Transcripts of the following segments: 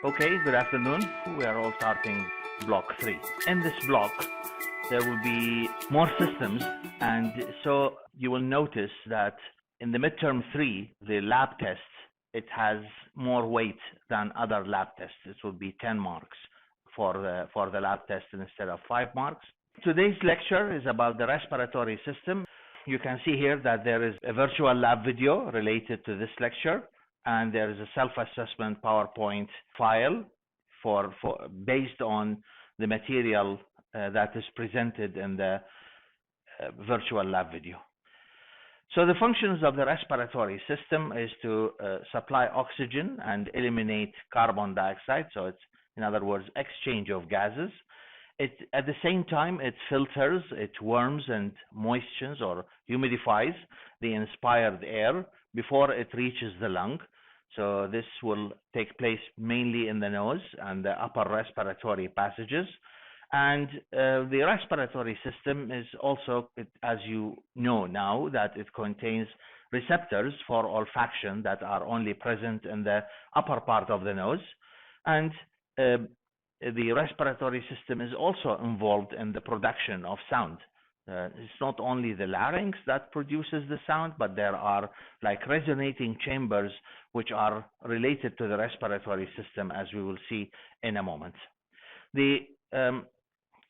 Okay, good afternoon. We are all starting block 3. In this block, there will be more systems, and so you will notice that in the midterm 3, the lab test, it has more weight than other lab tests. It will be 10 marks for the lab test instead of 5 marks. Today's lecture is about the respiratory system. You can see here that there is a virtual lab video related to this lecture, and there is a self-assessment PowerPoint file based on the material that is presented in the virtual lab video. So the functions of the respiratory system is to supply oxygen and eliminate carbon dioxide. So it's, in other words, exchange of gases. At the same time, it filters, it warms and moistens or humidifies the inspired air before it reaches the lung. So this will take place mainly in the nose and the upper respiratory passages. And the respiratory system is also, as you know now, that it contains receptors for olfaction that are only present in the upper part of the nose. And the respiratory system is also involved in the production of sound. It's not only the larynx that produces the sound, but there are like resonating chambers which are related to the respiratory system, as we will see in a moment. The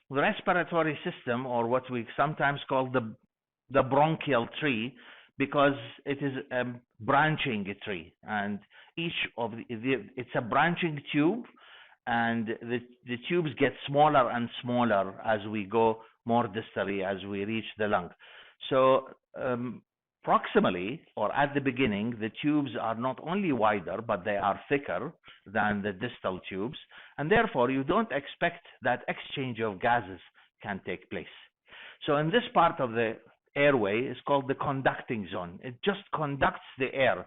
respiratory system, or what we sometimes call the bronchial tree, because it is a branching tree, and each of it's a branching tube, and the tubes get smaller and smaller as we go more distally, as we reach the lung. So proximally, or at the beginning, the tubes are not only wider, but they are thicker than the distal tubes, and therefore you don't expect that exchange of gases can take place. So in this part of the airway is called the conducting zone. It just conducts the air,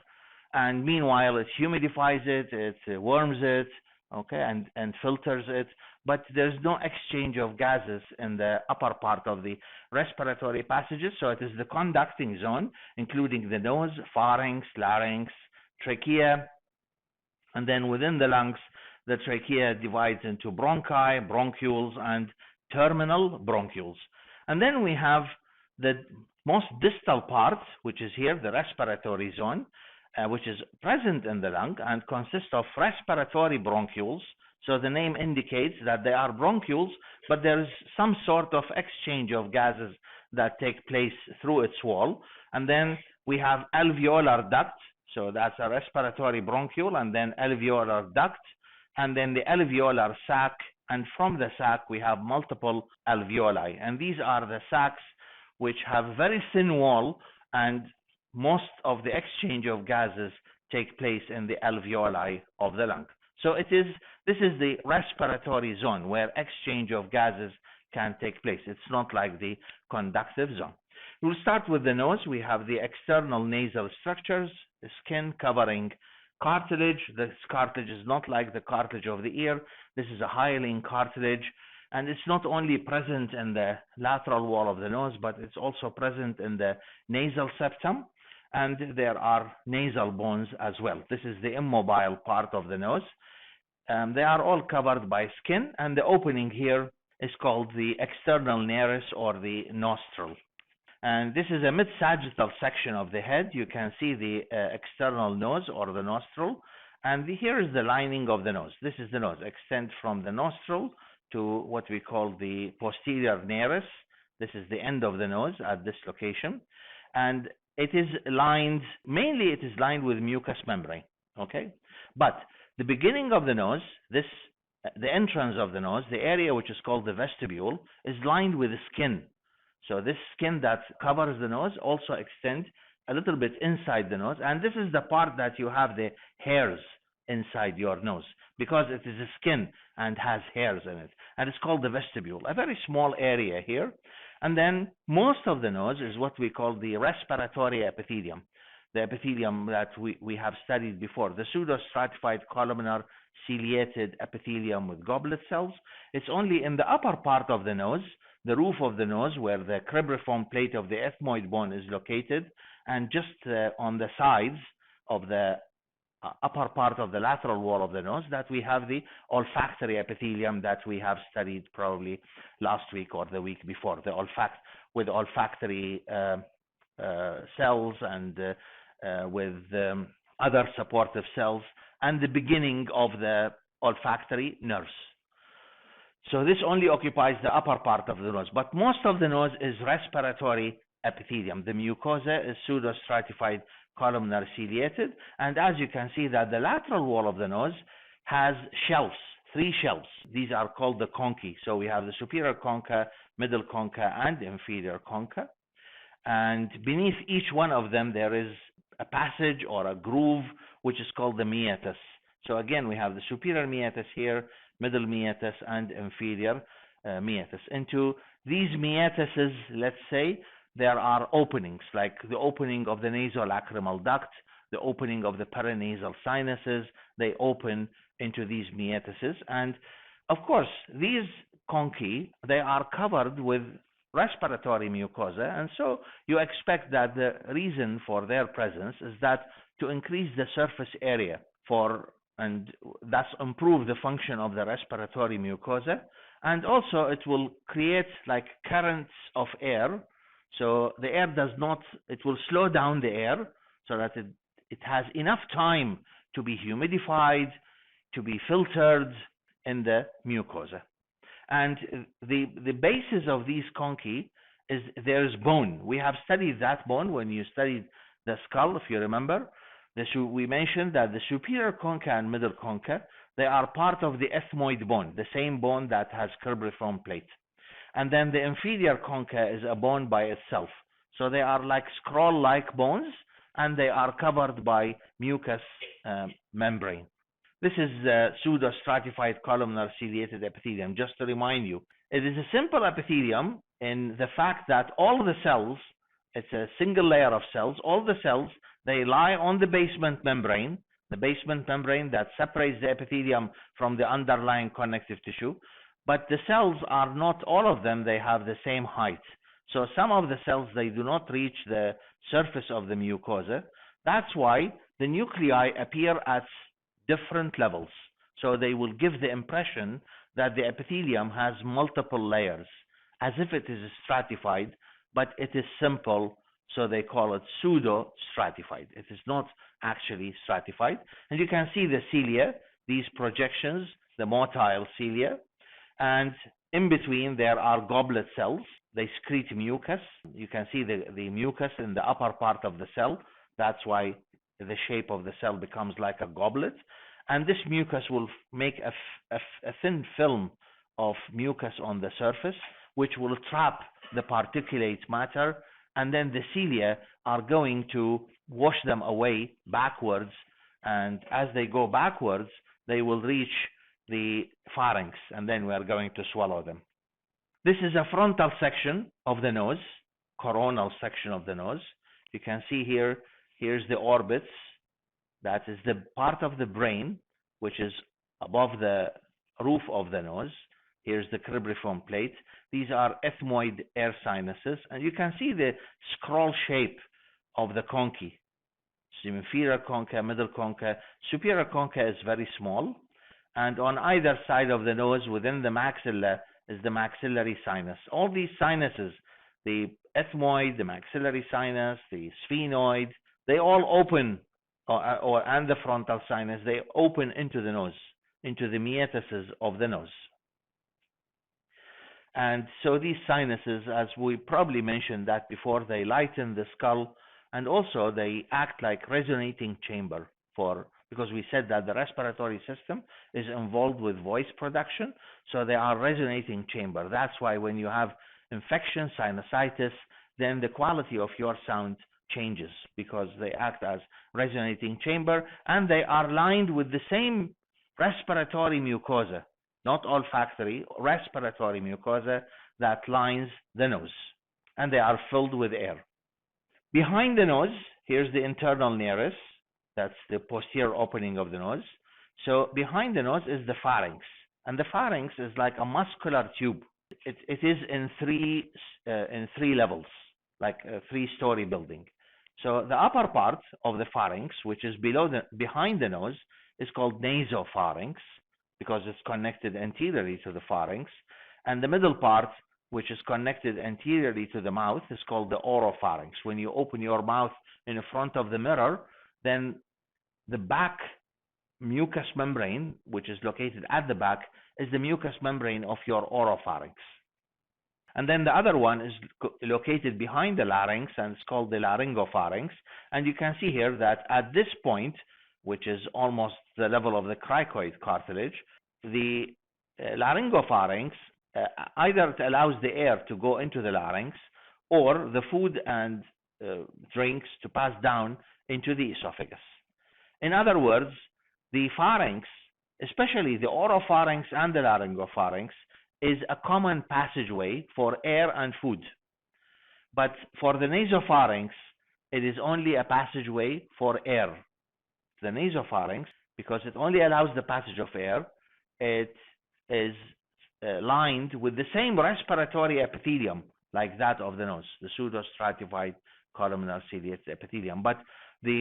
and meanwhile it humidifies it, it warms it, okay, and filters it, but there's no exchange of gases in the upper part of the respiratory passages. So it is the conducting zone, including the nose, pharynx, larynx, trachea, and then within the lungs, the trachea divides into bronchi, bronchioles, and terminal bronchioles. And then we have the most distal part, which is here, the respiratory zone, which is present in the lung and consists of respiratory bronchioles. So the name indicates that they are bronchioles, but there is some sort of exchange of gases that take place through its wall. And then we have alveolar duct, so that's a respiratory bronchiole, and then alveolar duct, and then the alveolar sac, and from the sac we have multiple alveoli. And these are the sacs which have very thin wall, and most of the exchange of gases take place in the alveoli of the lung. So this is the respiratory zone where exchange of gases can take place. It's not like the conductive zone. We'll start with the nose. We have the external nasal structures, the skin covering cartilage. This cartilage is not like the cartilage of the ear. This is a hyaline cartilage, and it's not only present in the lateral wall of the nose, but it's also present in the nasal septum, and there are nasal bones as well. This is the immobile part of the nose. They are all covered by skin, and the opening here is called the external nares, or the nostril. And this is a mid-sagittal section of the head. You can see the external nose, or the nostril, and here is the lining of the nose. This is the nose. Extend from the nostril to what we call the posterior nares. This is the end of the nose at this location, and it is lined, mainly it is lined with mucous membrane, okay? But the beginning of the nose, the entrance of the nose, the area which is called the vestibule, is lined with skin. So this skin that covers the nose also extends a little bit inside the nose, and this is the part that you have the hairs inside your nose, because it is a skin and has hairs in it, and it's called the vestibule, a very small area here. And then most of the nose is what we call the respiratory epithelium, the epithelium that we have studied before, the pseudostratified columnar ciliated epithelium with goblet cells. It's only in the upper part of the nose, the roof of the nose, where the cribriform plate of the ethmoid bone is located, and just on the sides of the upper part of the lateral wall of the nose, that we have the olfactory epithelium that we have studied probably last week or the week before, the with olfactory cells and with other supportive cells, and the beginning of the olfactory nerves. So this only occupies the upper part of the nose, but most of the nose is respiratory epithelium. The mucosa is pseudostratified columnar ciliated, and as you can see that the lateral wall of the nose has shelves, 3 shelves. These are called the conchae. So we have the superior concha, middle concha, and inferior concha. And beneath each one of them, there is a passage or a groove, which is called the meatus. So again, we have the superior meatus here, middle meatus, and inferior meatus. Into these meatuses, let's say, there are openings, like the opening of the nasolacrimal duct, the opening of the paranasal sinuses. They open into these meatuses. And of course, these conchae, they are covered with respiratory mucosa, and so you expect that the reason for their presence is that to increase the surface area and thus improve the function of the respiratory mucosa, and also it will create like currents of air, so the air it will slow down the air so that it has enough time to be humidified, to be filtered in the mucosa. And the basis of these conchae is there's bone. We have studied that bone when you studied the skull, if you remember. We mentioned that the superior concha and middle concha, they are part of the ethmoid bone, the same bone that has cribriform plate. And then the inferior concha is a bone by itself. So they are like scroll-like bones, and they are covered by mucous membrane. This is pseudostratified columnar ciliated epithelium. Just to remind you, it is a simple epithelium in the fact that all the cells, it's a single layer of cells, all the cells, they lie on the basement membrane that separates the epithelium from the underlying connective tissue. But the cells are not all of them, they have the same height. So some of the cells, they do not reach the surface of the mucosa. That's why the nuclei appear at different levels. So they will give the impression that the epithelium has multiple layers, as if it is stratified, but it is simple, so they call it pseudo-stratified. It is not actually stratified. And you can see the cilia, these projections, the motile cilia, and in between there are goblet cells. They secrete mucus. You can see the mucus in the upper part of the cell. That's why the shape of the cell becomes like a goblet. And this mucus will make a thin film of mucus on the surface, which will trap the particulate matter, and then the cilia are going to wash them away backwards, and as they go backwards, they will reach the pharynx, and then we are going to swallow them. This is a frontal section of the nose, coronal section of the nose. You can see here, here's the orbits. That is the part of the brain which is above the roof of the nose. Here's the cribriform plate. These are ethmoid air sinuses, and you can see the scroll shape of the conchae. So inferior concha, middle concha, superior concha is very small, and on either side of the nose within the maxilla is the maxillary sinus. All these sinuses, the ethmoid, the maxillary sinus, the sphenoid, they all open, and the frontal sinus, they open into the nose, into the meatuses of the nose. And so these sinuses, as we probably mentioned that before, they lighten the skull, and also they act like resonating chamber because we said that the respiratory system is involved with voice production, so they are resonating chamber. That's why when you have infection, sinusitis, then the quality of your sound changes, because they act as resonating chamber, and they are lined with the same respiratory mucosa, not olfactory, respiratory mucosa that lines the nose, and they are filled with air. Behind the nose, here's the internal nares. That's the posterior opening of the nose. So behind the nose is the pharynx, and the pharynx is like a muscular tube. It is in three levels, like a 3-story building. So the upper part of the pharynx, which is behind the nose, is called nasopharynx because it's connected anteriorly to the pharynx. And the middle part, which is connected anteriorly to the mouth, is called the oropharynx. When you open your mouth in front of the mirror, then the back mucous membrane, which is located at the back, is the mucous membrane of your oropharynx. And then the other one is located behind the larynx, and it's called the laryngopharynx. And you can see here that at this point, which is almost the level of the cricoid cartilage, the laryngopharynx either it allows the air to go into the larynx or the food and drinks to pass down into the esophagus. In other words, the pharynx, especially the oropharynx and the laryngopharynx, is a common passageway for air and food. But for the nasopharynx, it is only a passageway for air. The nasopharynx, because it only allows the passage of air, it is lined with the same respiratory epithelium like that of the nose, the pseudostratified columnar ciliate epithelium. But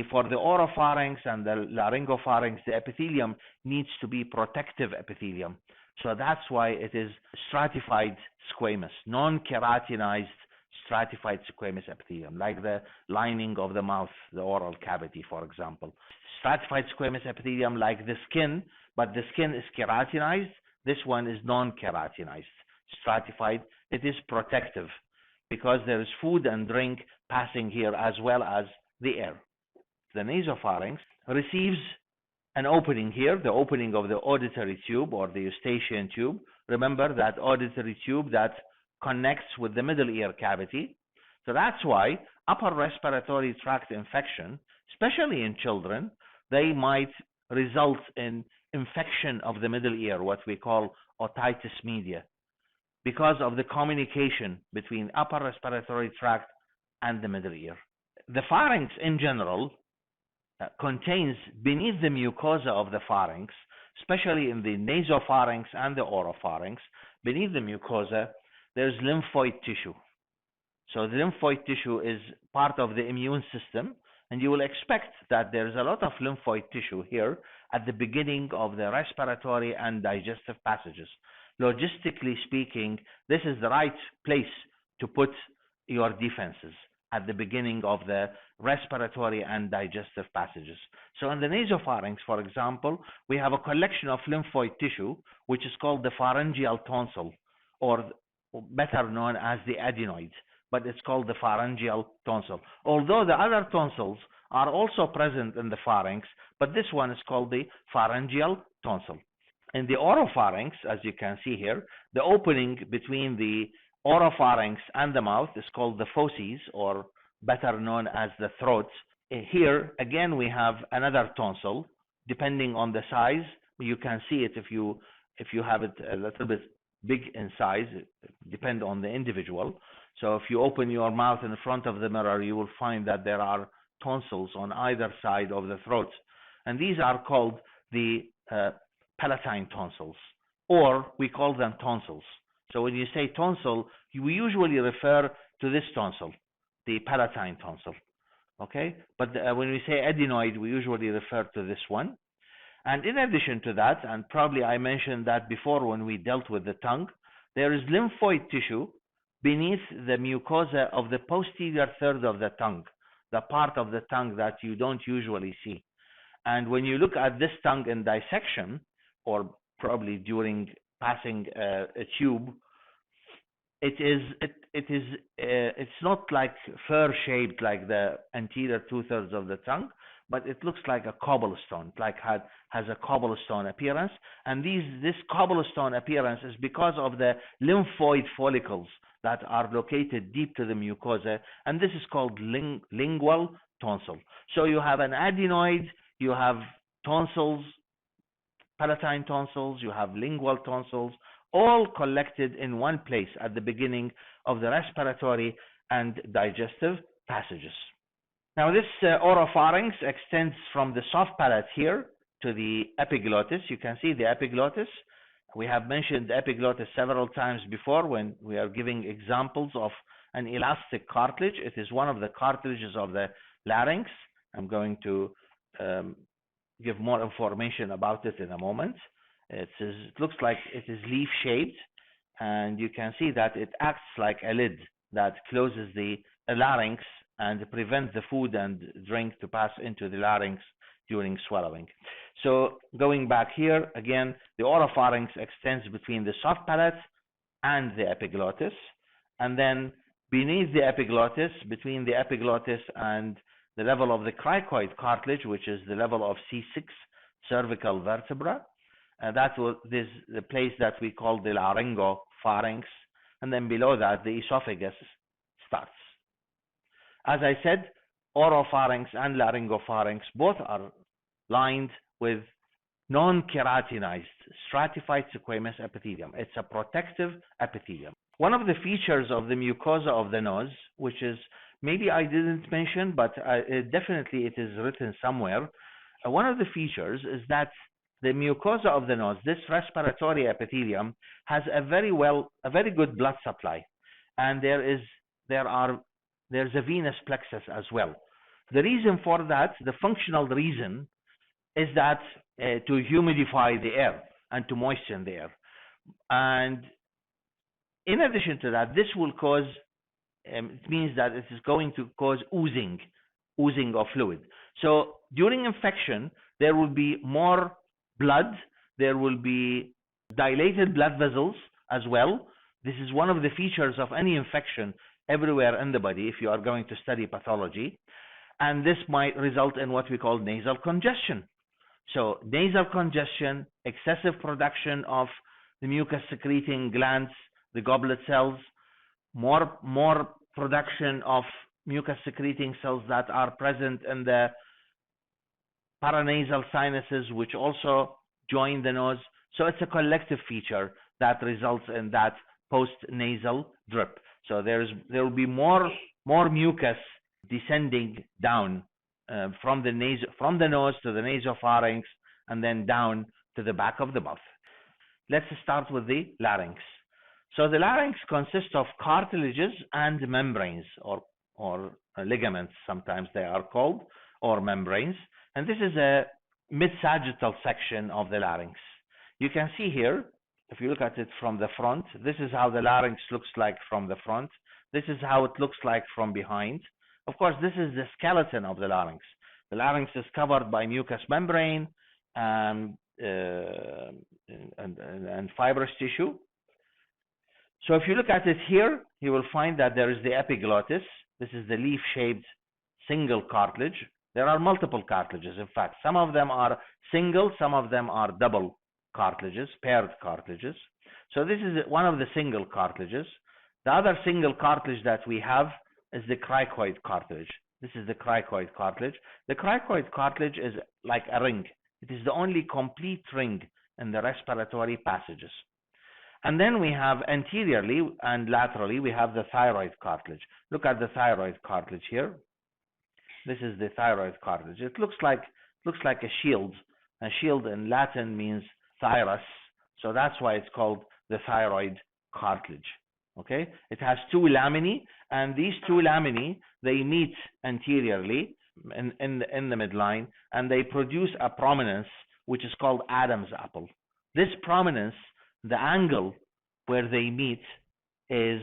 for the oropharynx and the laryngopharynx, the epithelium needs to be protective epithelium. So that's why it is stratified squamous, non-keratinized stratified squamous epithelium, like the lining of the mouth, the oral cavity, for example. Stratified squamous epithelium like the skin, but the skin is keratinized. This one is non-keratinized. Stratified, it is protective because there is food and drink passing here as well as the air. The nasopharynx receives an opening here, the opening of the auditory tube or the eustachian tube. Remember that auditory tube that connects with the middle ear cavity. So that's why upper respiratory tract infection, especially in children, they might result in infection of the middle ear, what we call otitis media, because of the communication between upper respiratory tract and the middle ear. The pharynx in general contains beneath the mucosa of the pharynx, especially in the nasopharynx and the oropharynx, beneath the mucosa, there's lymphoid tissue. So the lymphoid tissue is part of the immune system, and you will expect that there's a lot of lymphoid tissue here at the beginning of the respiratory and digestive passages. Logistically speaking, this is the right place to put your defenses at the beginning of the respiratory and digestive passages. So in the nasopharynx, for example, we have a collection of lymphoid tissue, which is called the pharyngeal tonsil, or better known as the adenoid, but it's called the pharyngeal tonsil. Although the other tonsils are also present in the pharynx, but this one is called the pharyngeal tonsil. In the oropharynx, as you can see here, the opening between the oropharynx and the mouth is called the fauces, or better known as the throat. Here, again, we have another tonsil. Depending on the size, you can see it if you have it a little bit big in size, depend on the individual. So if you open your mouth in front of the mirror, you will find that there are tonsils on either side of the throat. And these are called the palatine tonsils, or we call them tonsils. So when you say tonsil, we usually refer to this tonsil, the palatine tonsil. Okay? But when we say adenoid, we usually refer to this one. And in addition to that, and probably I mentioned that before when we dealt with the tongue, there is lymphoid tissue beneath the mucosa of the posterior third of the tongue, the part of the tongue that you don't usually see. And when you look at this tongue in dissection, or probably during passing a tube, it's not like fur shaped like the anterior 2/3 of the tongue, but it looks like a cobblestone, like has a cobblestone appearance. And this cobblestone appearance is because of the lymphoid follicles that are located deep to the mucosa, and this is called lingual tonsil. So you have an adenoid, you have tonsils, palatine tonsils, you have lingual tonsils, all collected in one place at the beginning of the respiratory and digestive passages. Now this oropharynx extends from the soft palate here to the epiglottis. You can see the epiglottis. We have mentioned the epiglottis several times before when we are giving examples of an elastic cartilage. It is one of the cartilages of the larynx. I'm going to give more information about it in a moment. It looks like it is leaf-shaped, and you can see that it acts like a lid that closes the larynx and prevents the food and drink to pass into the larynx during swallowing. So going back here, again, the oropharynx extends between the soft palate and the epiglottis, and then beneath the epiglottis, between the epiglottis and the level of the cricoid cartilage, which is the level of C6 cervical vertebra, that is the place that we call the laryngopharynx, and then below that the esophagus starts. As I said, oropharynx and laryngopharynx both are lined with non-keratinized stratified squamous epithelium. It's a protective epithelium. One of the features of the mucosa of the nose, which is maybe I didn't mention, but definitely it is written somewhere. One of the features is that the mucosa of the nose, this respiratory epithelium, has a very good blood supply, and there's a venous plexus as well. The reason for that, the functional reason, is that to humidify the air and to moisten the air. And in addition to that, this will cause, it means that it is going to cause oozing of fluid. So during infection, there will be more blood, there will be dilated blood vessels as well. This is one of the features of any infection everywhere in the body if you are going to study pathology. And this might result in what we call nasal congestion. So nasal congestion, excessive production of the mucus secreting glands, the goblet cells, more production of mucus secreting cells that are present in the paranasal sinuses, which also join the nose. So it's a collective feature that results in that post-nasal drip. So there will be more mucus descending down from the nose to the nasopharynx, and then down to the back of the mouth. Let's start with the larynx. So the larynx consists of cartilages and membranes, or ligaments, sometimes they are called, or membranes. And this is a mid-sagittal section of the larynx. You can see here, if you look at it from the front, this is how the larynx looks like from the front. This is how it looks like from behind. Of course, this is the skeleton of the larynx. The larynx is covered by mucous membrane and fibrous tissue. So if you look at it here, you will find that there is the epiglottis. This is the leaf-shaped single cartilage. There are multiple cartilages. In fact, some of them are single, some of them are double cartilages, paired cartilages. So this is one of the single cartilages. The other single cartilage that we have is the cricoid cartilage. This is the cricoid cartilage. The cricoid cartilage is like a ring. It is the only complete ring in the respiratory passages. And then we have anteriorly and laterally, we have the thyroid cartilage. Look at the thyroid cartilage here. This is the thyroid cartilage. It looks like a shield. A shield in Latin means thyrus, so that's why it's called the thyroid cartilage. Okay, it has two laminae, and these two laminae, they meet anteriorly in the midline, and they produce a prominence which is called Adam's apple. This prominence, the angle where they meet, is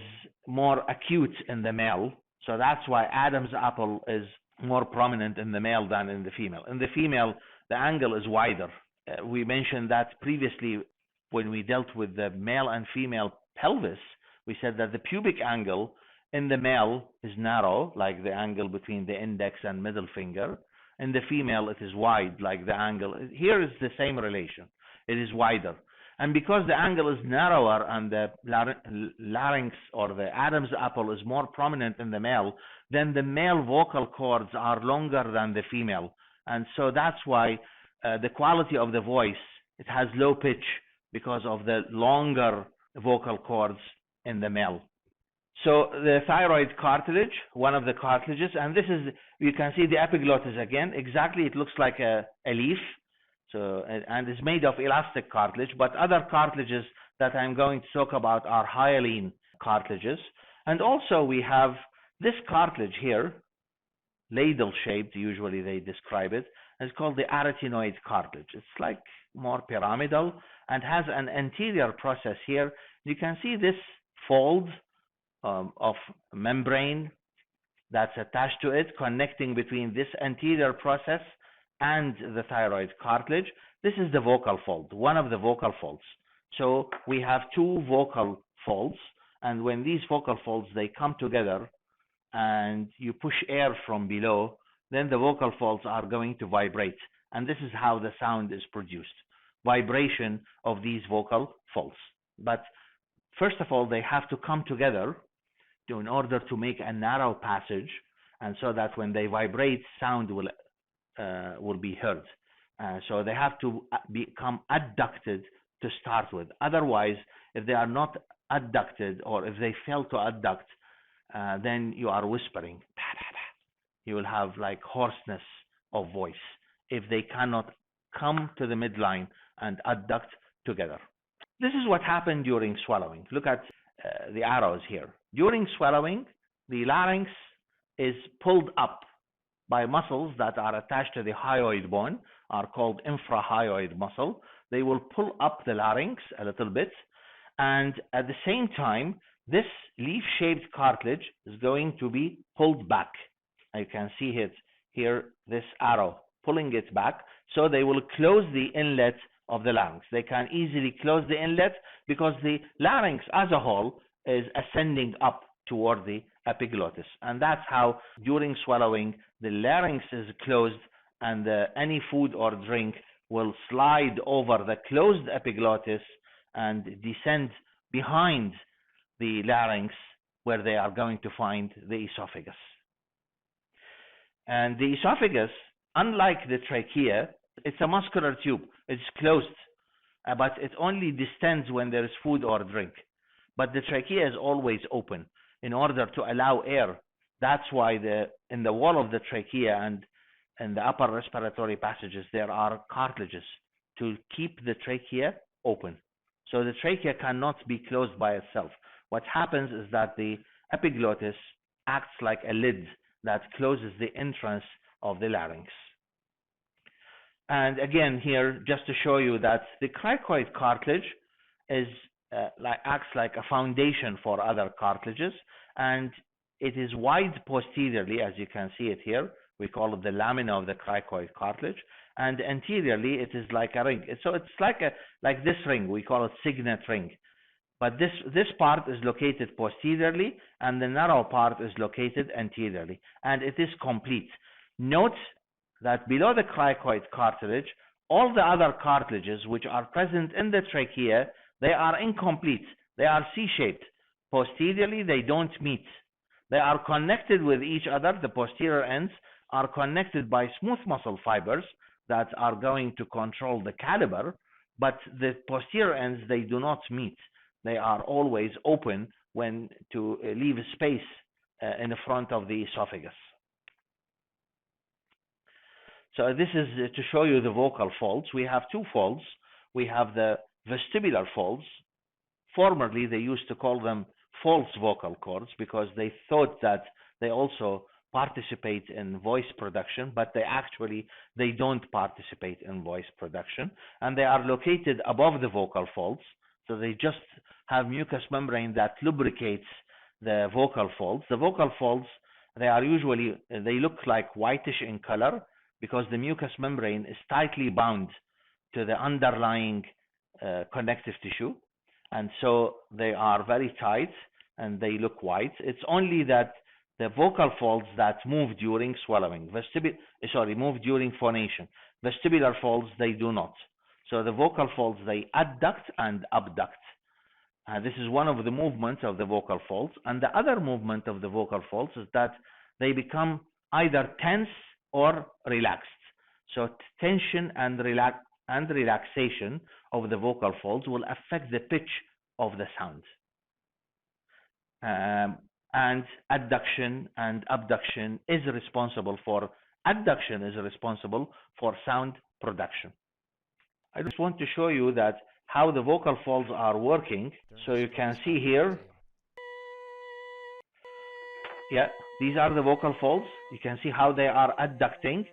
more acute in the male, so that's why Adam's apple is more prominent in the male than in the female. In the female, the angle is wider. We mentioned that previously when we dealt with the male and female pelvis. We said that the pubic angle in the male is narrow, like the angle between the index and middle finger. In the female, it is wide, like the angle. Here is the same relation. It is wider. And because the angle is narrower and the larynx, or the Adam's apple, is more prominent in the male, then the male vocal cords are longer than the female. And so that's why the quality of the voice, it has low pitch because of the longer vocal cords in the male. So the thyroid cartilage, one of the cartilages, and this is, you can see the epiglottis again. Exactly, it looks like a leaf. So, and it's made of elastic cartilage, but other cartilages that I'm going to talk about are hyaline cartilages. And also we have this cartilage here, ladle-shaped, usually they describe it. It's called the arytenoid cartilage. It's like more pyramidal and has an anterior process here. You can see this fold of membrane that's attached to it, connecting between this anterior process and the thyroid cartilage. This is the vocal fold, one of the vocal folds. So we have two vocal folds, and when these vocal folds, they come together and you push air from below, then the vocal folds are going to vibrate. And this is how the sound is produced, vibration of these vocal folds. But first of all, they have to come together in order to make a narrow passage, and so that when they vibrate, sound will be heard. So they have to become adducted to start with. Otherwise, if they are not adducted, or if they fail to adduct, then you are whispering. You will have like hoarseness of voice if they cannot come to the midline and adduct together. This is what happened during swallowing. Look at the arrows here. During swallowing, the larynx is pulled up by muscles that are attached to the hyoid bone, are called infrahyoid muscle. They will pull up the larynx a little bit, and at the same time, this leaf-shaped cartilage is going to be pulled back. You can see it here, this arrow pulling it back, so they will close the inlet of the larynx. They can easily close the inlet because the larynx as a whole is ascending up toward the epiglottis, and that's how during swallowing the larynx is closed, and any food or drink will slide over the closed epiglottis and descend behind the larynx, where they are going to find the esophagus. And the esophagus, unlike the trachea, it's a muscular tube. It's closed, but it only distends when there is food or drink. But the trachea is always open in order to allow air. That's why in the wall of the trachea and in the upper respiratory passages, there are cartilages to keep the trachea open. So the trachea cannot be closed by itself. What happens is that the epiglottis acts like a lid that closes the entrance of the larynx. And again here, just to show you that the cricoid cartilage is acts like a foundation for other cartilages, and it is wide posteriorly, as you can see it here. We call it the lamina of the cricoid cartilage, and anteriorly it is like a ring. So it's like this ring. We call it signet ring. But this part is located posteriorly, and the narrow part is located anteriorly, and it is complete. Note that below the cricoid cartilage, all the other cartilages which are present in the trachea, they are incomplete. They are C-shaped. Posteriorly, they don't meet. They are connected with each other. The posterior ends are connected by smooth muscle fibers that are going to control the caliber, but the posterior ends, they do not meet. They are always open when to leave space in the front of the esophagus. So this is to show you the vocal folds. We have two folds. We have the vestibular folds. Formerly, they used to call them false vocal cords because they thought that they also participate in voice production, but they don't participate in voice production, and they are located above the vocal folds. So they just have mucous membrane that lubricates the vocal folds. The vocal folds, they look like whitish in color because the mucous membrane is tightly bound to the underlying connective tissue, and so they are very tight and they look white. It's only that the vocal folds that move during swallowing, move during phonation. Vestibular folds, they do not. So the vocal folds, they adduct and abduct. This is one of the movements of the vocal folds. And the other movement of the vocal folds is that they become either tense or relaxed. So tension and relaxation of the vocal folds will affect the pitch of the sound. And adduction and abduction is responsible for sound production. I just want to show you that how the vocal folds are working. So you can see here, These are the vocal folds. You can see how they are adducting.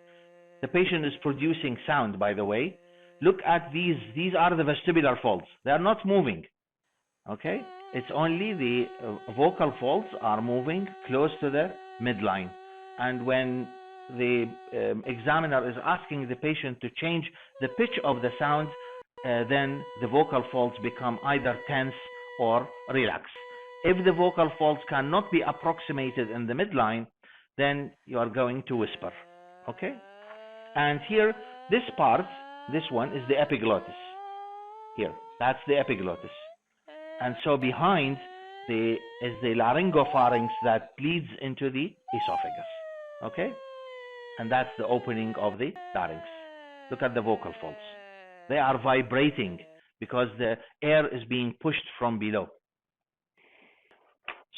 The patient is producing sound, by the way. Look at these. These are the vestibular folds. They are not moving. Okay? It's only the vocal folds are moving close to the midline. And when the examiner is asking the patient to change the pitch of the sound, then the vocal folds become either tense or relax. If the vocal folds cannot be approximated in the midline, then you are going to whisper. Okay? And here, this part, this one is the epiglottis. Here, that's the epiglottis. And so behind is the laryngopharynx that leads into the esophagus. Okay? And that's the opening of the larynx. Look at the vocal folds. They are vibrating because the air is being pushed from below.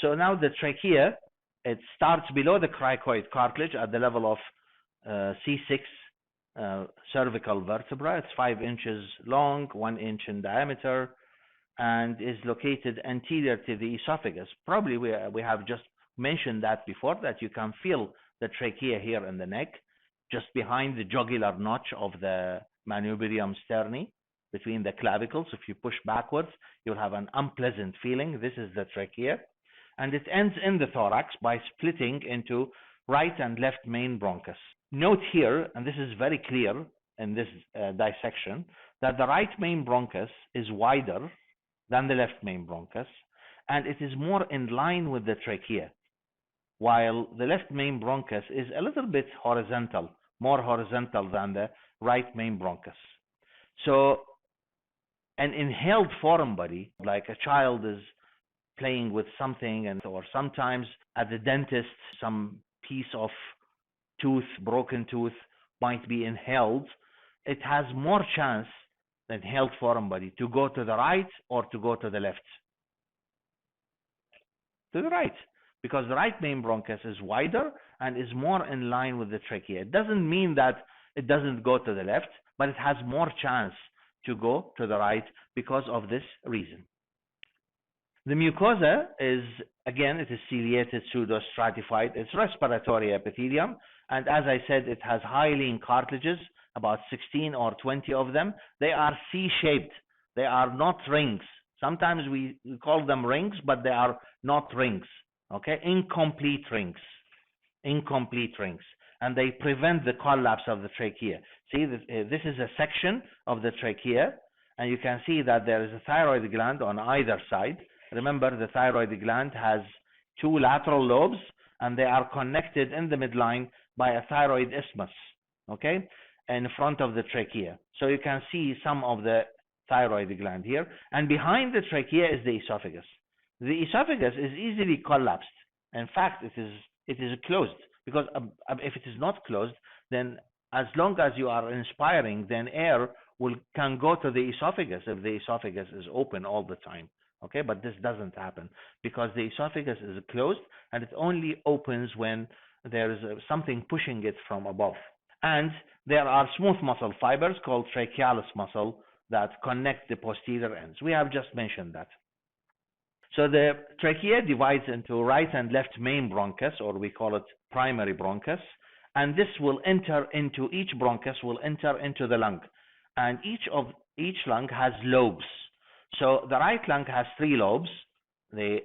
So now the trachea, it starts below the cricoid cartilage at the level of C6 cervical vertebra. It's 5 inches long, 1 inch in diameter, and is located anterior to the esophagus. Probably we have just mentioned that before, that you can feel the trachea here in the neck, just behind the jugular notch of the manubrium sterni, between the clavicles. If you push backwards, you'll have an unpleasant feeling. This is the trachea. And it ends in the thorax by splitting into right and left main bronchus. Note here, and this is very clear in this dissection, that the right main bronchus is wider than the left main bronchus, and it is more in line with the trachea, while the left main bronchus is a little bit horizontal, more horizontal than the right main bronchus. So an inhaled foreign body, like a child is playing with something, or sometimes at the dentist, some piece of tooth, broken tooth, might be inhaled. It has more chance, the inhaled foreign body, to go to the right or to go to the left. To the right, because the right main bronchus is wider and is more in line with the trachea. It doesn't mean that it doesn't go to the left, but it has more chance to go to the right because of this reason. The mucosa is, again, it is ciliated, pseudostratified. It's respiratory epithelium, and as I said, it has hyaline cartilages, about 16 or 20 of them. They are C-shaped. They are not rings. Sometimes we call them rings, but they are not rings. Okay, incomplete rings. Incomplete rings. And they prevent the collapse of the trachea. See, this is a section of the trachea, and you can see that there is a thyroid gland on either side. Remember, the thyroid gland has 2 lateral lobes, and they are connected in the midline by a thyroid isthmus, okay, in front of the trachea. So you can see some of the thyroid gland here. And behind the trachea is the esophagus. The esophagus is easily collapsed. In fact, it is closed, because if it is not closed, then as long as you are inspiring, then air can go to the esophagus if the esophagus is open all the time. Okay, but this doesn't happen because the esophagus is closed, and it only opens when there is something pushing it from above. And there are smooth muscle fibers called trachealis muscle that connect the posterior ends. We have just mentioned that. So the trachea divides into right and left main bronchus, or we call it primary bronchus, and this will enter into, each bronchus will enter into the lung, and each lung has lobes. So the right lung has 3 lobes, the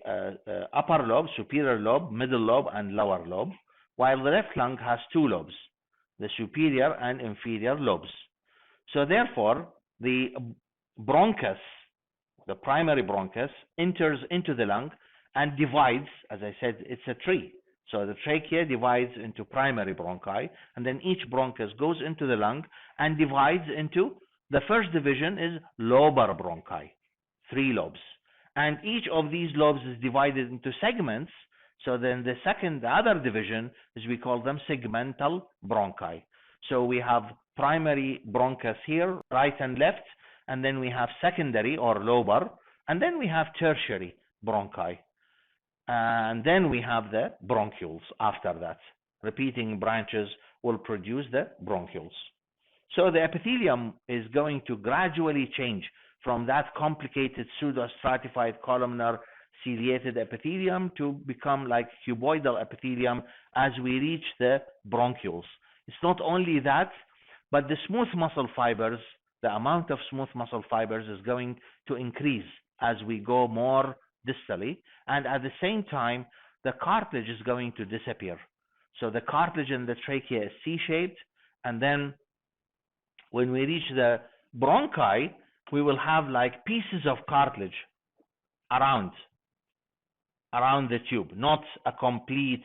upper lobe, superior lobe, middle lobe, and lower lobe, while the left lung has 2 lobes, the superior and inferior lobes. So therefore, the bronchus, the primary bronchus, enters into the lung and divides. As I said, it's a tree. So the trachea divides into primary bronchi, and then each bronchus goes into the lung and divides into, the first division is lobar bronchi, 3 lobes. And each of these lobes is divided into segments. So then the other division is, we call them segmental bronchi. So we have primary bronchus here, right and left, and then we have secondary or lobar, and then we have tertiary bronchi. And then we have the bronchioles after that. Repeating branches will produce the bronchioles. So the epithelium is going to gradually change from that complicated pseudostratified columnar ciliated epithelium to become like cuboidal epithelium as we reach the bronchioles. It's not only that, but the smooth muscle fibers, the amount of smooth muscle fibers is going to increase as we go more distally, and at the same time, the cartilage is going to disappear. So the cartilage in the trachea is C-shaped, and then when we reach the bronchi, we will have like pieces of cartilage around the tube, not a complete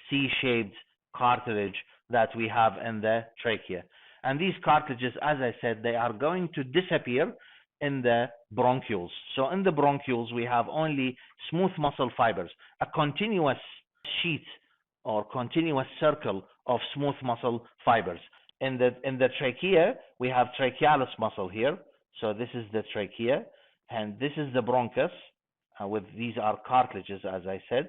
C-shaped cartilage that we have in the trachea. And these cartilages, as I said, they are going to disappear in the bronchioles. So in the bronchioles, we have only smooth muscle fibers, a continuous sheet or continuous circle of smooth muscle fibers. In the trachea, we have trachealis muscle here. So this is the trachea, and this is the bronchus. These are cartilages, as I said,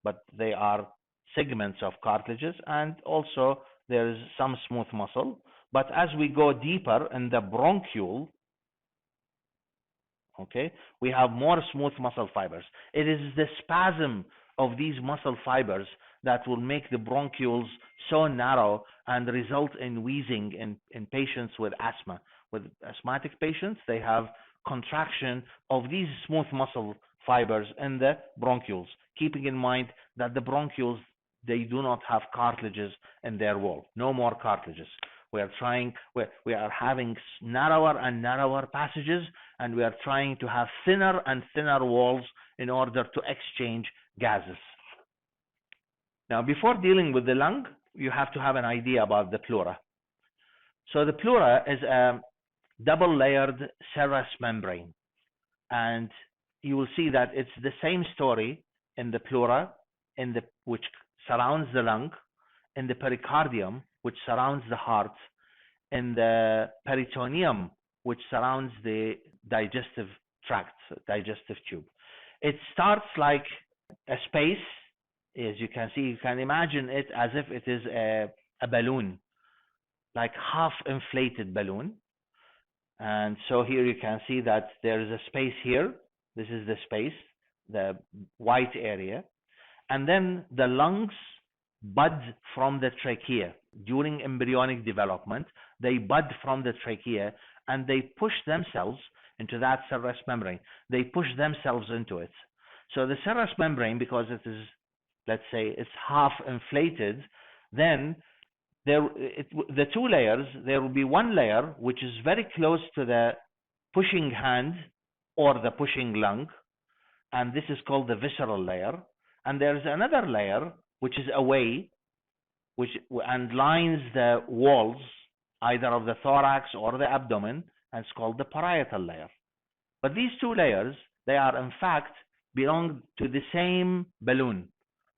but they are segments of cartilages, and also there is some smooth muscle. But as we go deeper in the bronchiole, okay, we have more smooth muscle fibers. It is the spasm of these muscle fibers that will make the bronchioles so narrow and result in wheezing in patients with asthma. With asthmatic patients, they have contraction of these smooth muscle fibers in the bronchioles, keeping in mind that the bronchioles, they do not have cartilages in their wall. No more cartilages. We are having narrower and narrower passages, and we are trying to have thinner and thinner walls in order to exchange gases. Now, before dealing with the lung, you have to have an idea about the pleura. So the pleura is a double-layered serous membrane, and you will see that it's the same story in the pleura, which surrounds the lung, in the pericardium, which surrounds the heart, in the peritoneum, which surrounds the digestive tract, digestive tube. It starts like a space. As you can see, you can imagine it as if it is a balloon, like half inflated balloon. And so here you can see that there is a space here. This is the space, the white area. And then the lungs bud from the trachea. During embryonic development, they bud from the trachea and they push themselves into that serous membrane. They push themselves into it. So the serous membrane, because it is, let's say, it's half inflated, then the two layers, there will be one layer which is very close to the pushing hand or the pushing lung, and this is called the visceral layer. And there's another layer which is away, and lines the walls either of the thorax or the abdomen, and it's called the parietal layer. But these two layers, they are in fact belong to the same balloon.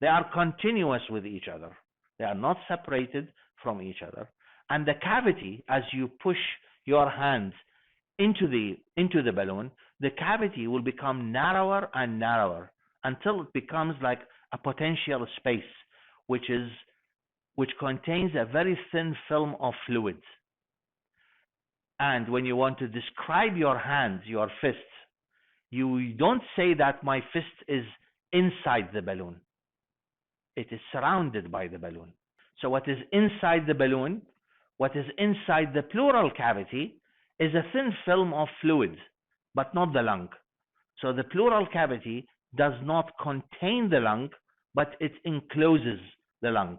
They are continuous with each other. They are not separated from each other. And the cavity, as you push your hand into the balloon, the cavity will become narrower and narrower until it becomes like a potential space, which contains a very thin film of fluid. And when you want to describe your hand, your fist, you don't say that my fist is inside the balloon. It is surrounded by the balloon. So what is inside the balloon, what is inside the pleural cavity, is a thin film of fluid, but not the lung. So the pleural cavity does not contain the lung, but it encloses the lung.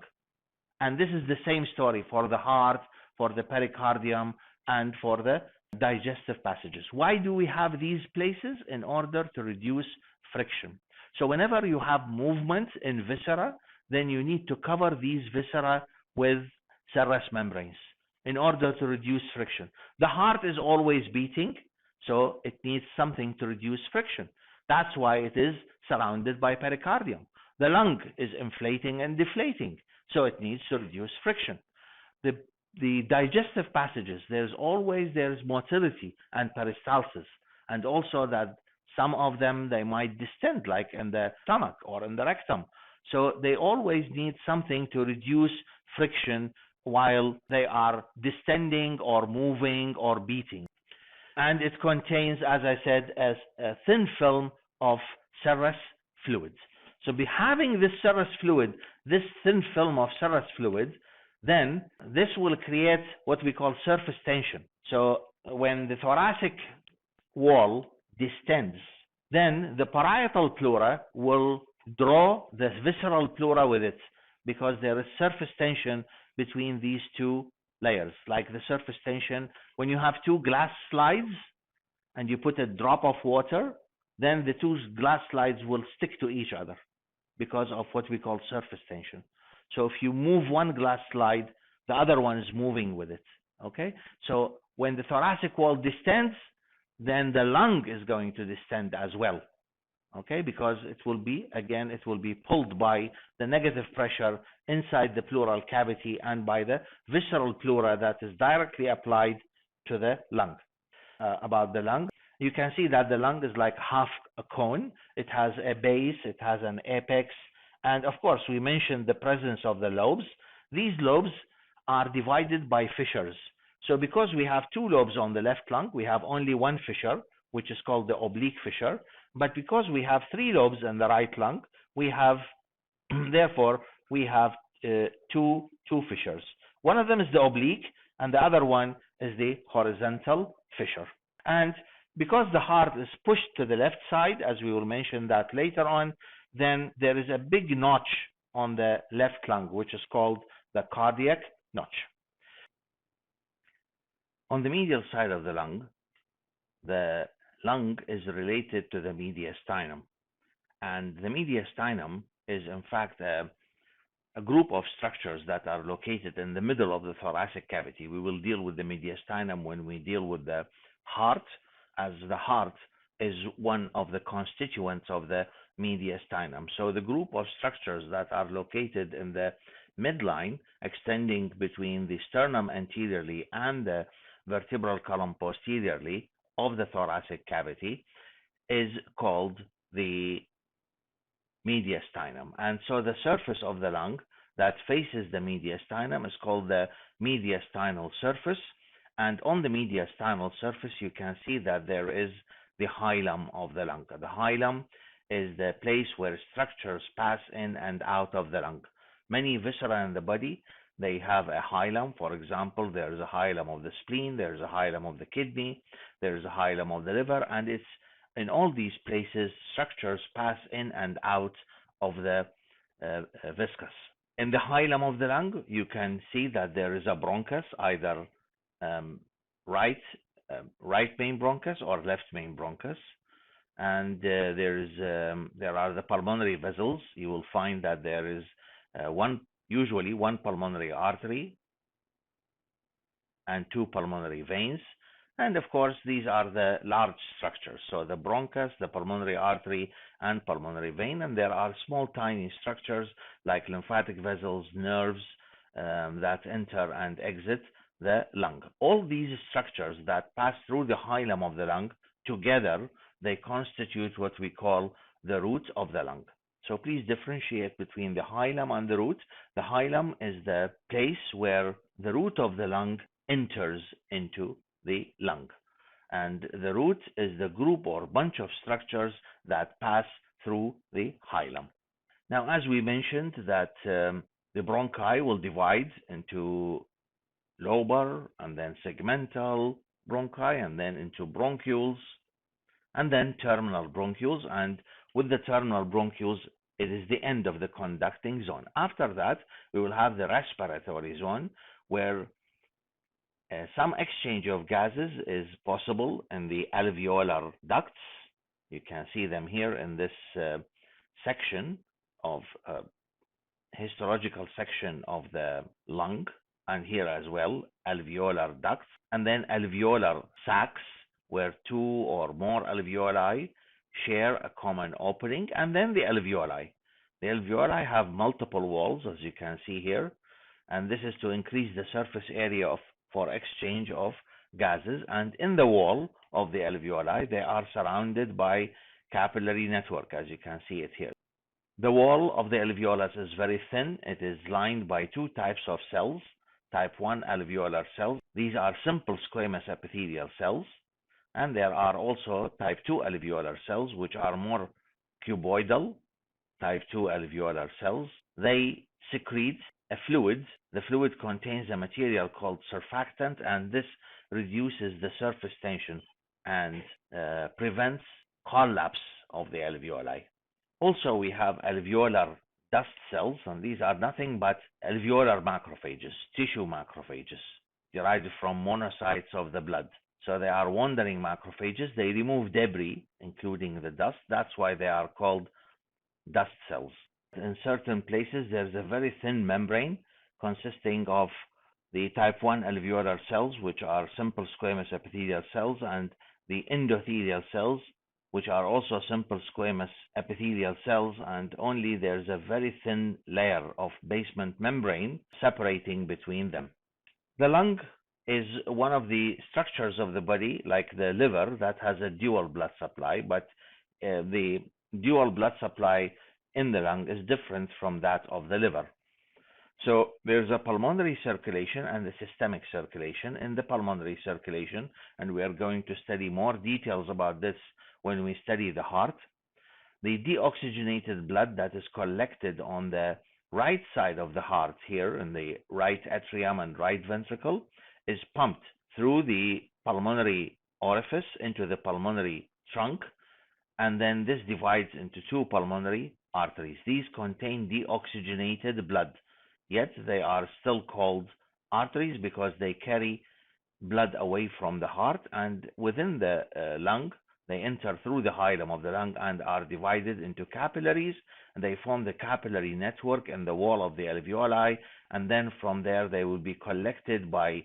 And this is the same story for the heart, for the pericardium, and for the digestive passages. Why do we have these places? In order to reduce friction. So whenever you have movement in viscera, then you need to cover these viscera with serous membranes in order to reduce friction. The heart is always beating, so it needs something to reduce friction. That's why it is surrounded by pericardium. The lung is inflating and deflating, so it needs to reduce friction. The digestive passages, there's motility and peristalsis, and also that some of them, they might distend, like in the stomach or in the rectum. So they always need something to reduce friction while they are distending or moving or beating. And it contains, as I said, a thin film of serous fluid. So by having this serous fluid, this thin film of serous fluid, then this will create what we call surface tension. So when the thoracic wall distends, then the parietal pleura will draw the visceral pleura with it, because there is surface tension between these two layers, like the surface tension when you have two glass slides and you put a drop of water, then the two glass slides will stick to each other because of what we call surface tension. So if you move one glass slide, the other one is moving with it. Okay? So when the thoracic wall distends, then the lung is going to distend as well. Okay? Because it will be pulled by the negative pressure inside the pleural cavity and by the visceral pleura that is directly applied to the lung. About the lung, you can see that the lung is like half a cone. It has a base, it has an apex, and of course we mentioned the presence of the lobes. These lobes are divided by fissures. So because we have two lobes on the left lung, we have only one fissure, which is called the oblique fissure. But because we have three lobes in the right lung, we have therefore we have two fissures. One of them is the oblique, and the other one is the horizontal fissure. And because the heart is pushed to the left side, as we will mention that later on, then there is a big notch on the left lung, which is called the cardiac notch. On the medial side of the lung is related to the mediastinum. And the mediastinum is in fact a group of structures that are located in the middle of the thoracic cavity. We will deal with the mediastinum when we deal with the heart, as the heart is one of the constituents of the mediastinum. So the group of structures that are located in the midline, extending between the sternum anteriorly and the vertebral column posteriorly of the thoracic cavity, is called the mediastinum. And so the surface of the lung that faces the mediastinum is called the mediastinal surface. And on the mediastinal surface, you can see that there is the hilum of the lung. The hilum is the place where structures pass in and out of the lung. Many viscera in the body, they have a hilum. For example, there is a hilum of the spleen, there is a hilum of the kidney, there is a hilum of the liver, and it's in all these places, structures pass in and out of the viscus. In the hilum of the lung, you can see that there is a bronchus, either right main bronchus or left main bronchus, and there are the pulmonary vessels. You will find that there is usually one pulmonary artery and two pulmonary veins. And of course, these are the large structures. So the bronchus, the pulmonary artery, and pulmonary vein. And there are small, tiny structures like lymphatic vessels, nerves that enter and exit the lung. All these structures that pass through the hilum of the lung together, they constitute what we call the root of the lung. So please differentiate between the hilum and the root. The hilum is the place where the root of the lung enters into the lung, and the root is the group or bunch of structures that pass through the hilum. Now, as we mentioned, that the bronchi will divide into lobar and then segmental bronchi and then into bronchioles and then terminal bronchioles, and with the terminal bronchioles it is the end of the conducting zone. After that we will have the respiratory zone, where some exchange of gases is possible in the alveolar ducts. You can see them here in this section of histological section of the lung, and here as well, alveolar ducts, and then alveolar sacs, where two or more alveoli share a common opening, and then the alveoli. The alveoli have multiple walls, as you can see here, and this is to increase the surface area for exchange of gases. And in the wall of the alveoli, they are surrounded by capillary network, as you can see it here. The wall of the alveolus is very thin. It is lined by two types of cells. Type 1 alveolar cells. These are simple squamous epithelial cells. And there are also type 2 alveolar cells, which are more cuboidal, type 2 alveolar cells. They secrete a fluid. The fluid contains a material called surfactant, and this reduces the surface tension and prevents collapse of the alveoli. Also, we have alveolar dust cells, and these are nothing but alveolar macrophages, tissue macrophages, derived from monocytes of the blood. So they are wandering macrophages. They remove debris, including the dust. That's why they are called dust cells. In certain places, there's a very thin membrane consisting of the type 1 alveolar cells, which are simple squamous epithelial cells, and the endothelial cells, which are also simple squamous epithelial cells, and only there's a very thin layer of basement membrane separating between them. The lung is one of the structures of the body, like the liver, that has a dual blood supply, but the dual blood supply in the lung is different from that of the liver. So there's a pulmonary circulation and a systemic circulation. In the pulmonary circulation, and we are going to study more details about this when we study the heart, the deoxygenated blood that is collected on the right side of the heart, here in the right atrium and right ventricle, is pumped through the pulmonary orifice into the pulmonary trunk, and then this divides into two pulmonary arteries. These contain deoxygenated blood, yet they are still called arteries because they carry blood away from the heart, and within the lung, they enter through the hilum of the lung and are divided into capillaries, and they form the capillary network in the wall of the alveoli, and then from there they will be collected by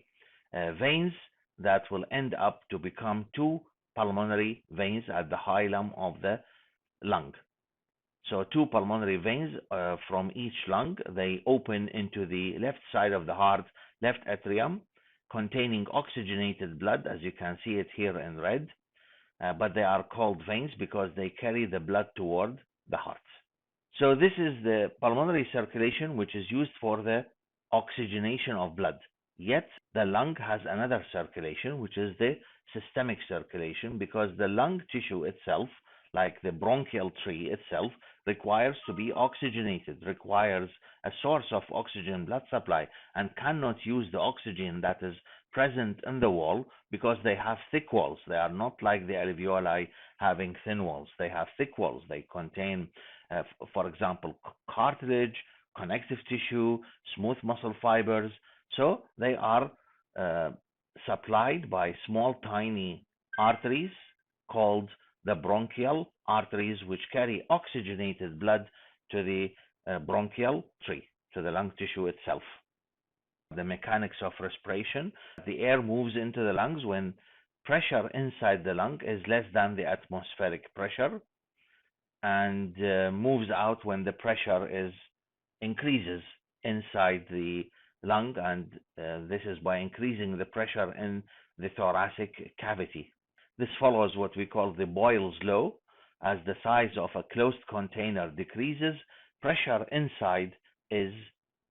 veins that will end up to become two pulmonary veins at the hilum of the lung. So two pulmonary veins from each lung, they open into the left side of the heart, left atrium, containing oxygenated blood, as you can see it here in red, but they are called veins because they carry the blood toward the heart. So this is the pulmonary circulation, which is used for the oxygenation of blood. Yet the lung has another circulation, which is the systemic circulation, because the lung tissue itself, like the bronchial tree itself, requires to be oxygenated, requires a source of oxygen blood supply, and cannot use the oxygen that is present in the wall because they have thick walls. They are not like the alveoli having thin walls. They have thick walls. They contain, for example, cartilage, connective tissue, smooth muscle fibers. So they are supplied by small, tiny arteries called the bronchial arteries, which carry oxygenated blood to the bronchial tree, to the lung tissue itself. The mechanics of respiration: the air moves into the lungs when pressure inside the lung is less than the atmospheric pressure, and moves out when the pressure increases inside the lung, and this is by increasing the pressure in the thoracic cavity. This follows what we call the Boyle's law. As the size of a closed container decreases, pressure inside is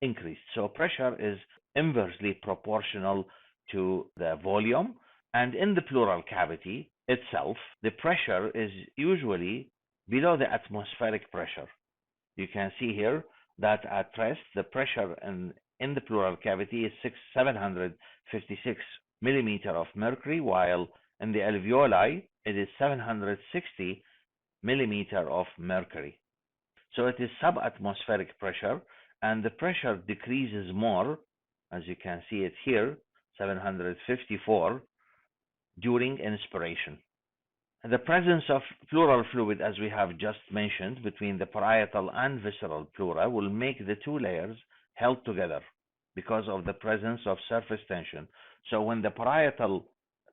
increased. So pressure is inversely proportional to the volume, and in the pleural cavity itself, the pressure is usually below the atmospheric pressure. You can see here that at rest, the pressure in the pleural cavity is 756 millimeter of mercury, while in the alveoli, it is 760 millimeter of mercury. So it is subatmospheric pressure, and the pressure decreases more, as you can see it here, 754, during inspiration. The presence of pleural fluid, as we have just mentioned, between the parietal and visceral pleura will make the two layers held together because of the presence of surface tension. So when the parietal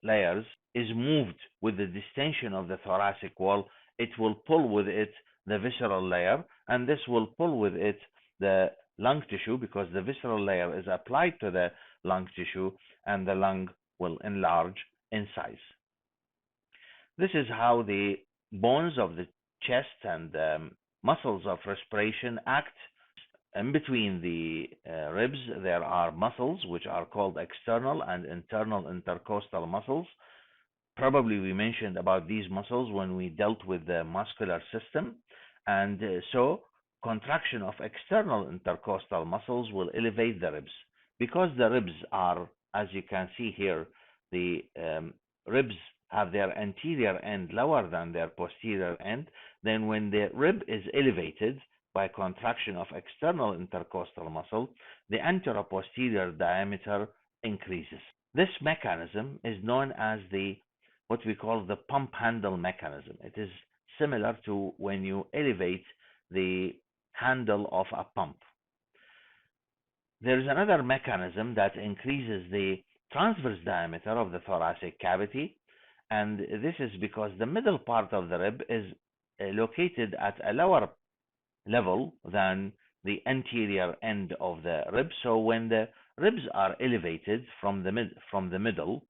layers is moved with the distension of the thoracic wall, it will pull with it the visceral layer, and this will pull with it the lung tissue because the visceral layer is applied to the lung tissue, and the lung will enlarge in size. This is how the bones of the chest and muscles of respiration act. In between the ribs, there are muscles which are called external and internal intercostal muscles. Probably we mentioned about these muscles when we dealt with the muscular system. And so contraction of external intercostal muscles will elevate the ribs. Because the ribs are, as you can see here, the ribs have their anterior end lower than their posterior end, then when the rib is elevated by contraction of external intercostal muscle, the anteroposterior diameter increases. This mechanism is known as what we call the pump handle mechanism. It is similar to when you elevate the handle of a pump. There is another mechanism that increases the transverse diameter of the thoracic cavity, and this is because the middle part of the rib is located at a lower level than the anterior end of the rib. So when the ribs are elevated from the middle,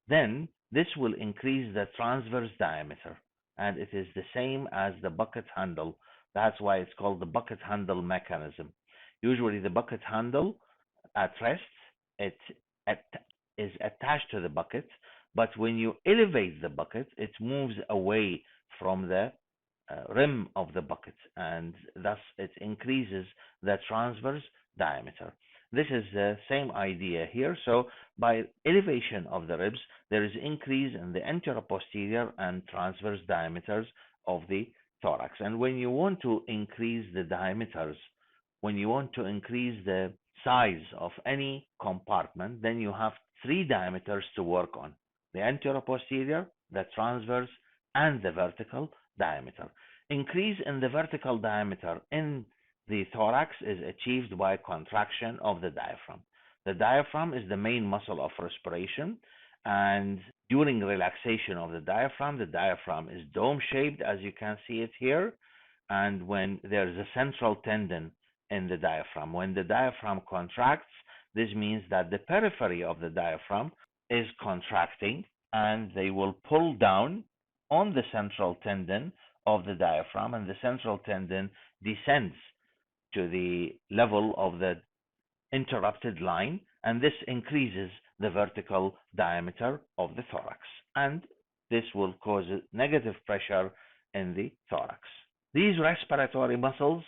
then this will increase the transverse diameter, and it is the same as the bucket handle. That's why it's called the bucket handle mechanism. Usually the bucket handle at rest, it is attached to the bucket, but when you elevate the bucket, it moves away from the rim of the bucket, and thus it increases the transverse diameter. This is the same idea here. So by elevation of the ribs, there is increase in the anteroposterior and transverse diameters of the thorax. And when you want to increase the diameters, when you want to increase the size of any compartment, then you have three diameters to work on: the anteroposterior, the transverse, and the vertical diameter. Increase in the vertical diameter in the thorax is achieved by contraction of the diaphragm. The diaphragm is the main muscle of respiration, and during relaxation of the diaphragm is dome-shaped, as you can see it here, and when there is a central tendon in the diaphragm. When the diaphragm contracts, this means that the periphery of the diaphragm is contracting, and they will pull down on the central tendon of the diaphragm, and the central tendon descends to the level of the interrupted line, and this increases the vertical diameter of the thorax, and this will cause negative pressure in the thorax. These respiratory muscles,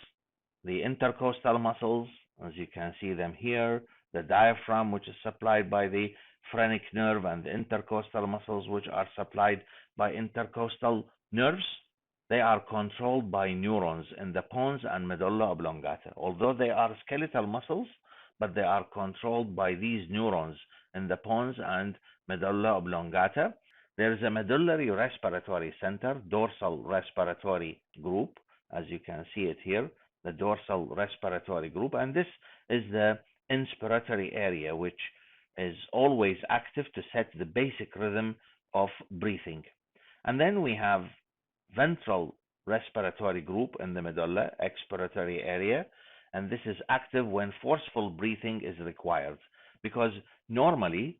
the intercostal muscles, as you can see them here, the diaphragm, which is supplied by the phrenic nerve, and the intercostal muscles, which are supplied by intercostal nerves, they are controlled by neurons in the pons and medulla oblongata. Although they are skeletal muscles, but they are controlled by these neurons in the pons and medulla oblongata. There is a medullary respiratory center, dorsal respiratory group, as you can see it here, the dorsal respiratory group, and this is the inspiratory area, which is always active to set the basic rhythm of breathing. And then we have ventral respiratory group in the medulla, expiratory area, and this is active when forceful breathing is required, because normally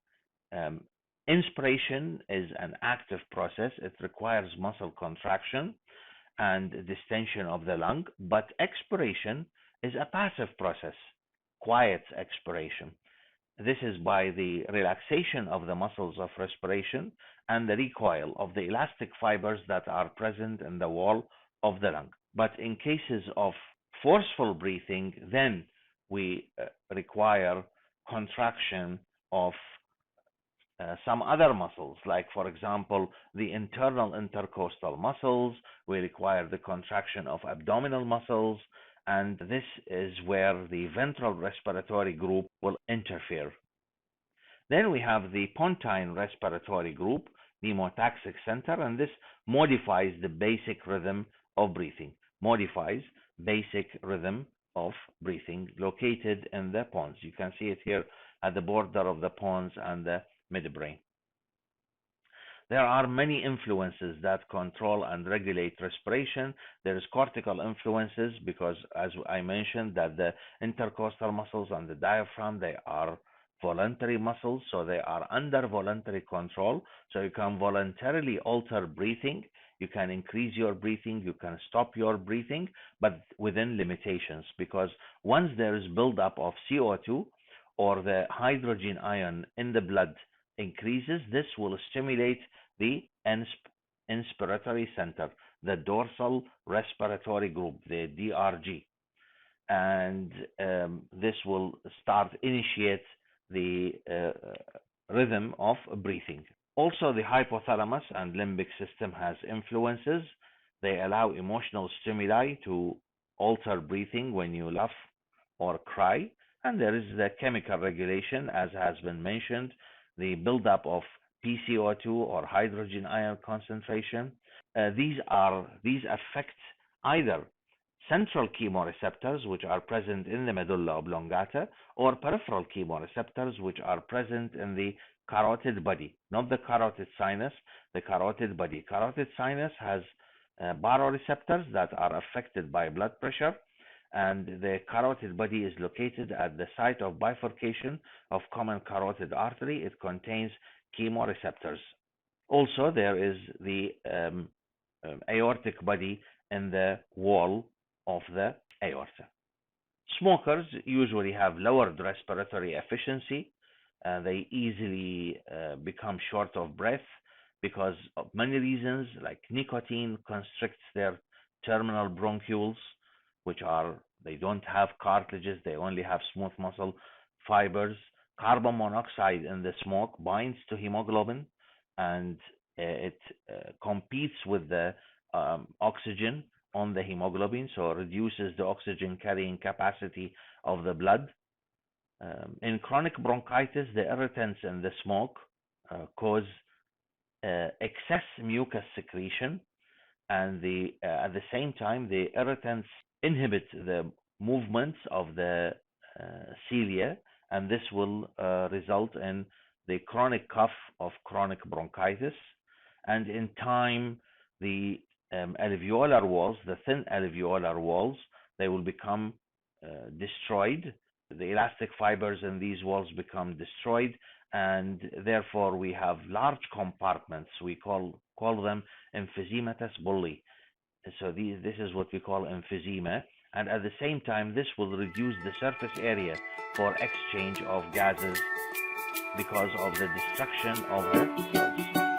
inspiration is an active process. It requires muscle contraction and distension of the lung, but expiration is a passive process, quiet expiration. This is by the relaxation of the muscles of respiration and the recoil of the elastic fibers that are present in the wall of the lung. But in cases of forceful breathing, then we require contraction of some other muscles, like, for example, the internal intercostal muscles. We require the contraction of abdominal muscles, and this is where the ventral respiratory group will interfere. Then we have the pontine respiratory group, the pneumothoracic center, and this modifies the basic rhythm of breathing, located in the pons. You can see it here at the border of the pons and the midbrain. There are many influences that control and regulate respiration. There is cortical influences, because, as I mentioned, that the intercostal muscles and the diaphragm, they are voluntary muscles, so they are under voluntary control. So you can voluntarily alter breathing. You can increase your breathing, you can stop your breathing, but within limitations, because once there is buildup of CO2 or the hydrogen ion in the blood increases, this will stimulate the inspiratory center, the dorsal respiratory group, the DRG. and this will initiate the rhythm of breathing. Also, the hypothalamus and limbic system has influences. They allow emotional stimuli to alter breathing when you laugh or cry. And there is the chemical regulation, as has been mentioned, the buildup of PCO2 or hydrogen ion concentration. These affect either central chemoreceptors, which are present in the medulla oblongata, or peripheral chemoreceptors, which are present in the carotid body, not the carotid sinus, the carotid body. Carotid sinus has baroreceptors that are affected by blood pressure, and the carotid body is located at the site of bifurcation of common carotid artery. It contains chemoreceptors. Also, there is the aortic body in the wall of the aorta. Smokers usually have lowered respiratory efficiency. They easily become short of breath because of many reasons, like nicotine constricts their terminal bronchioles, they don't have cartilages, they only have smooth muscle fibers. Carbon monoxide in the smoke binds to hemoglobin, and it competes with the oxygen on the hemoglobin, so it reduces the oxygen carrying capacity of the blood. In chronic bronchitis, the irritants in the smoke cause excess mucus secretion, and at the same time, the irritants inhibit the movements of the cilia, and this will result in the chronic cough of chronic bronchitis. And in time, the alveolar walls, the thin alveolar walls, they will become destroyed. The elastic fibers in these walls become destroyed, and therefore we have large compartments. We call them emphysematous bullae. So this is what we call emphysema, and at the same time, this will reduce the surface area for exchange of gases because of the destruction of the cells.